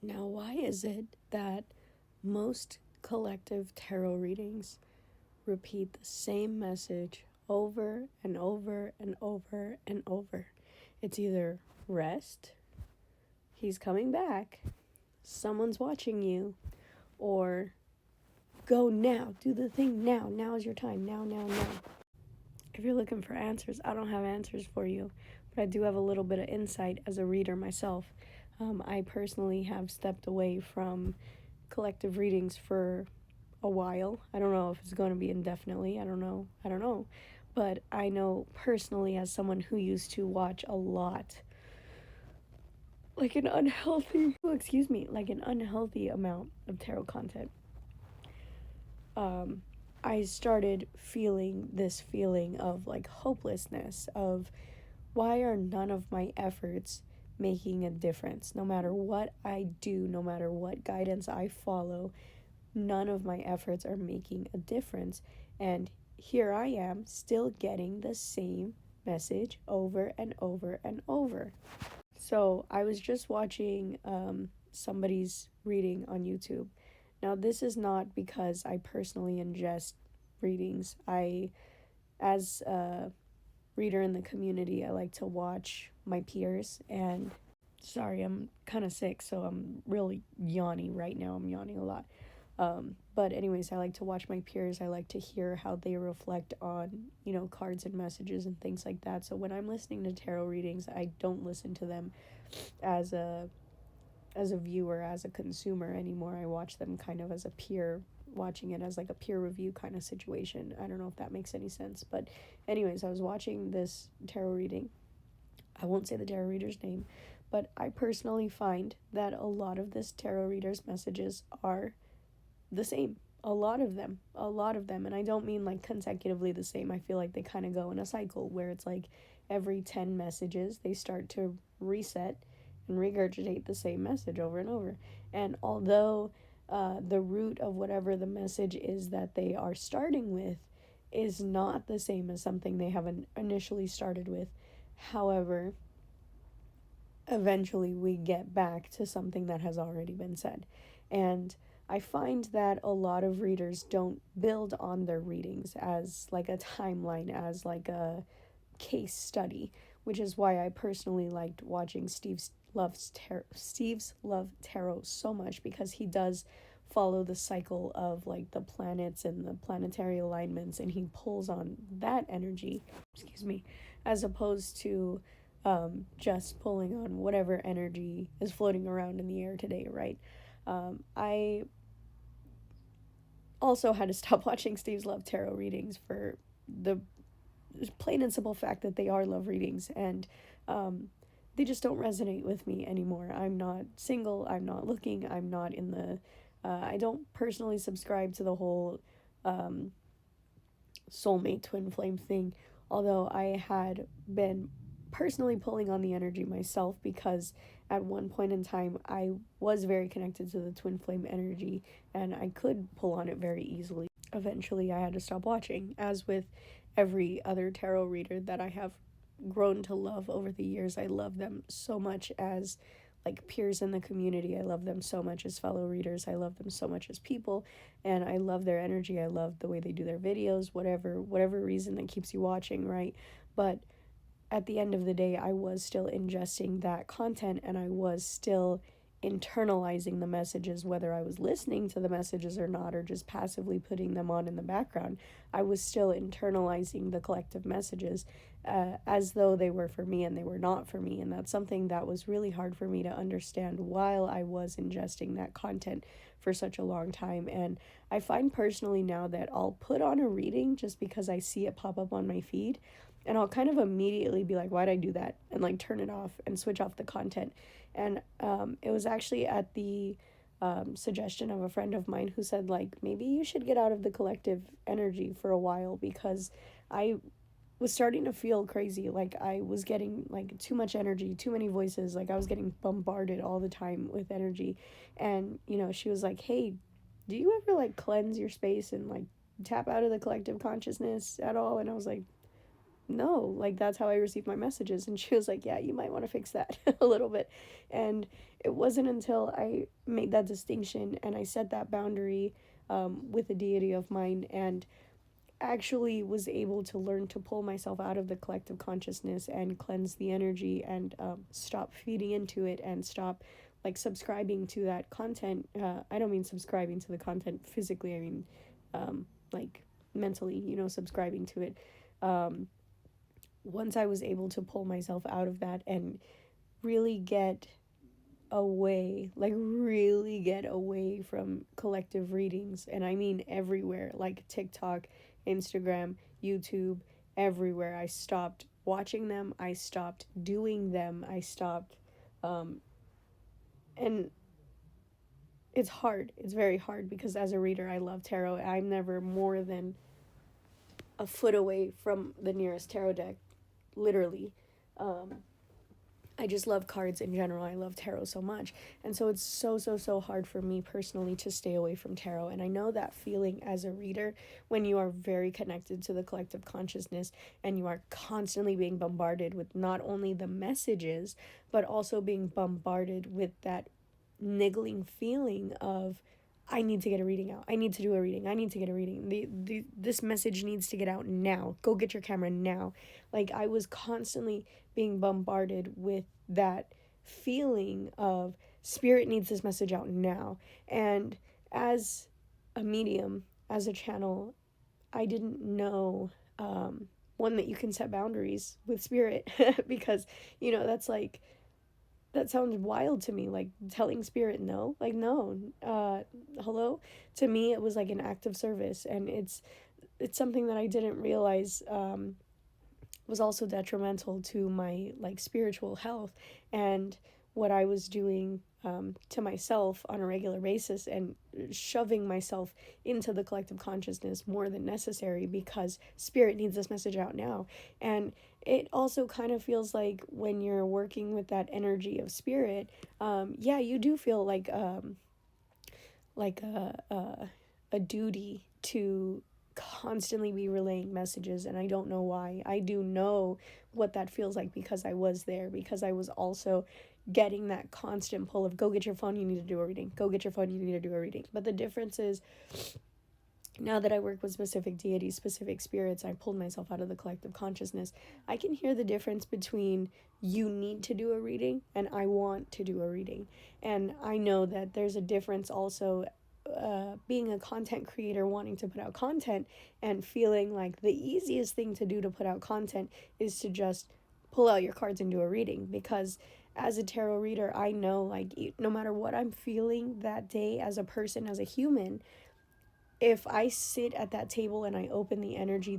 Now, why is it that most collective tarot readings repeat the same message over and over and over and over? It's either rest, he's coming back, someone's watching you, or go now, do the thing now, now is your time, now, now, now. If you're looking for answers, I don't have answers for you, but I do have a little bit of insight as a reader myself. I personally have stepped away from collective readings for a while. I don't know if it's going to be indefinitely. I don't know. But I know personally, as someone who used to watch a lot, like an unhealthy, like an unhealthy amount of tarot content, I started feeling this feeling of like hopelessness of why are none of my efforts making a difference? No matter what I do, no matter what guidance I follow, none of my efforts are making a difference. And here I am still getting the same message over and over and over. So I was just watching somebody's reading on YouTube. Now, this is not because I personally ingest readings. As a reader in the community, I like to watch my peers. And sorry, I'm kind of sick, so I'm really yawning right now. I'm yawning a lot. But anyways, I like to watch my peers. I like to hear how they reflect on, cards and messages and things like that. So when I'm listening to tarot readings, I don't listen to them as a viewer, as a consumer anymore. I watch them kind of as a peer, watching it as like a peer review kind of situation. I don't know if that makes any sense. But anyways, I was watching this tarot reading. I won't say the tarot reader's name, but I personally find that a lot of this tarot reader's messages are the same. A lot of them. And I don't mean like consecutively the same. I feel like they kind of go in a cycle where it's like every 10 messages they start to reset and regurgitate the same message over and over. And although the root of whatever the message is that they are starting with is not the same as something they have initially started with, however, eventually we get back to something that has already been said. And I find that a lot of readers don't build on their readings as like a timeline, as like a case study, which is why I personally liked watching Steve's Love Tarot so much, because he does follow the cycle of like the planets and the planetary alignments, and he pulls on that energy, as opposed to just pulling on whatever energy is floating around in the air today, right? I also had to stop watching Steve's Love Tarot readings for the plain and simple fact that they are love readings, and they just don't resonate with me anymore. I'm not single, I'm not looking, I'm not in the I don't personally subscribe to the whole soulmate twin flame thing, although I had been personally pulling on the energy myself, because at one point in time I was very connected to the twin flame energy and I could pull on it very easily. Eventually I had to stop watching, as with every other tarot reader that I have grown to love over the years. I love them so much as like peers in the community. I love them so much as fellow readers. I love them so much as people, and I love their energy. I love the way they do their videos, whatever reason that keeps you watching, right? But at the end of the day, I was still ingesting that content, and I was still internalizing the messages, whether I was listening to the messages or not, or just passively putting them on in the background. I was still internalizing the collective messages as though they were for me, and they were not for me. And that's something that was really hard for me to understand while I was ingesting that content for such a long time. And I find personally now that I'll put on a reading just because I see it pop up on my feed, and I'll kind of immediately be like, why'd I do that? And like turn it off and switch off the content. And it was actually at the suggestion of a friend of mine who said, like, maybe you should get out of the collective energy for a while, because I was starting to feel crazy. Like I was getting like too much energy, too many voices. Like I was getting bombarded all the time with energy. And, she was like, hey, do you ever like cleanse your space and like tap out of the collective consciousness at all? And I was like, no, like that's how I receive my messages. And she was like, yeah, you might want to fix that a little bit. And it wasn't until I made that distinction and I set that boundary with a deity of mine, and actually was able to learn to pull myself out of the collective consciousness and cleanse the energy, and stop feeding into it, and stop like subscribing to that content. I don't mean subscribing to the content physically, I mean like mentally, subscribing to it. Once I was able to pull myself out of that and really get away, like really get away from collective readings, and I mean everywhere, like TikTok, Instagram, YouTube, everywhere. I stopped watching them, I stopped doing them, I stopped, and it's hard. It's very hard because as a reader, I love tarot. I'm never more than a foot away from the nearest tarot deck, literally. I just love cards in general. I love tarot so much. And so it's so hard for me personally to stay away from tarot. And I know that feeling as a reader when you are very connected to the collective consciousness and you are constantly being bombarded with not only the messages, but also being bombarded with that niggling feeling of, I need to get a reading out. I need to do a reading. I need to get a reading. This message needs to get out now. Go get your camera now. Like, I was constantly being bombarded with that feeling of spirit needs this message out now. And as a medium, as a channel, I didn't know, one, that you can set boundaries with spirit because, that's like, that sounds wild to me, like telling spirit no, like no, hello. To me it was like an act of service, and it's something that I didn't realize was also detrimental to my like spiritual health and what I was doing to myself on a regular basis, and shoving myself into the collective consciousness more than necessary because spirit needs this message out now. And it also kind of feels like when you're working with that energy of spirit, yeah, you do feel like a duty to constantly be relaying messages. And I don't know why. I do know what that feels like because I was there, because I was also getting that constant pull of, go get your phone, you need to do a reading, go get your phone, you need to do a reading. But the difference is, now that I work with specific deities, specific spirits, I pulled myself out of the collective consciousness. I can hear the difference between you need to do a reading and I want to do a reading. And I know that there's a difference also, being a content creator, wanting to put out content and feeling like the easiest thing to do to put out content is to just pull out your cards and do a reading. Because as a tarot reader, I know, like, no matter what I'm feeling that day as a person, as a human, if I sit at that table and I open the energy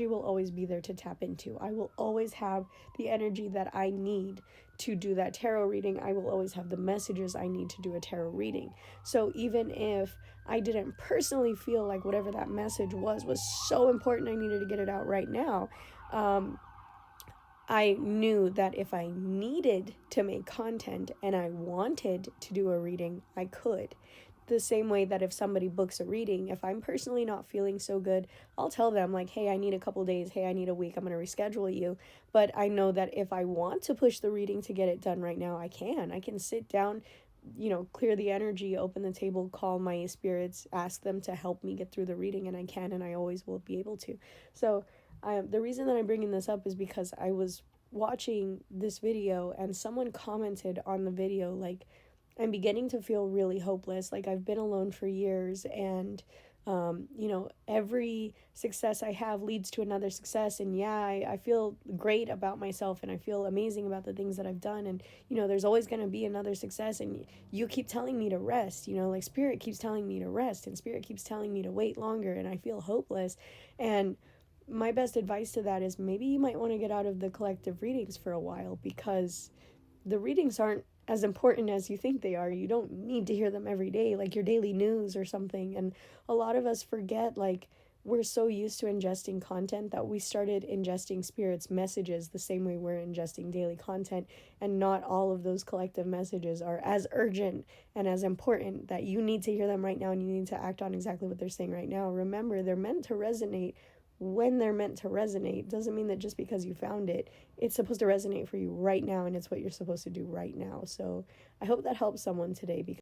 will always be there to tap into. I will always have the energy that I need to do that tarot reading. I will always have the messages I need to do a tarot reading. So even if I didn't personally feel like whatever that message was so important, I needed to get it out right now, I knew that if I needed to make content and I wanted to do a reading, I could. The same way that if somebody books a reading, if I'm personally not feeling so good, I'll tell them like, hey, I need a couple days, hey, I need a week, I'm going to reschedule you. But I know that if I want to push the reading to get it done right now, I can sit down, clear the energy, open the table, call my spirits, ask them to help me get through the reading, and I can, and I always will be able to. So the reason that I'm bringing this up is because I was watching this video and someone commented on the video like, I'm beginning to feel really hopeless. Like, I've been alone for years, and every success I have leads to another success. And yeah, I feel great about myself and I feel amazing about the things that I've done. And, there's always going to be another success. And you keep telling me to rest, like spirit keeps telling me to rest and spirit keeps telling me to wait longer. And I feel hopeless. And my best advice to that is maybe you might want to get out of the collective readings for a while, because the readings aren't as important as you think they are. You don't need to hear them every day, like your daily news or something. And a lot of us forget, like, we're so used to ingesting content that we started ingesting spirits' messages the same way we're ingesting daily content. And not all of those collective messages are as urgent and as important that you need to hear them right now and you need to act on exactly what they're saying right now. Remember, they're meant to resonate when they're meant to resonate doesn't mean that just because you found it, it's supposed to resonate for you right now and it's what you're supposed to do right now. So I hope that helps someone today because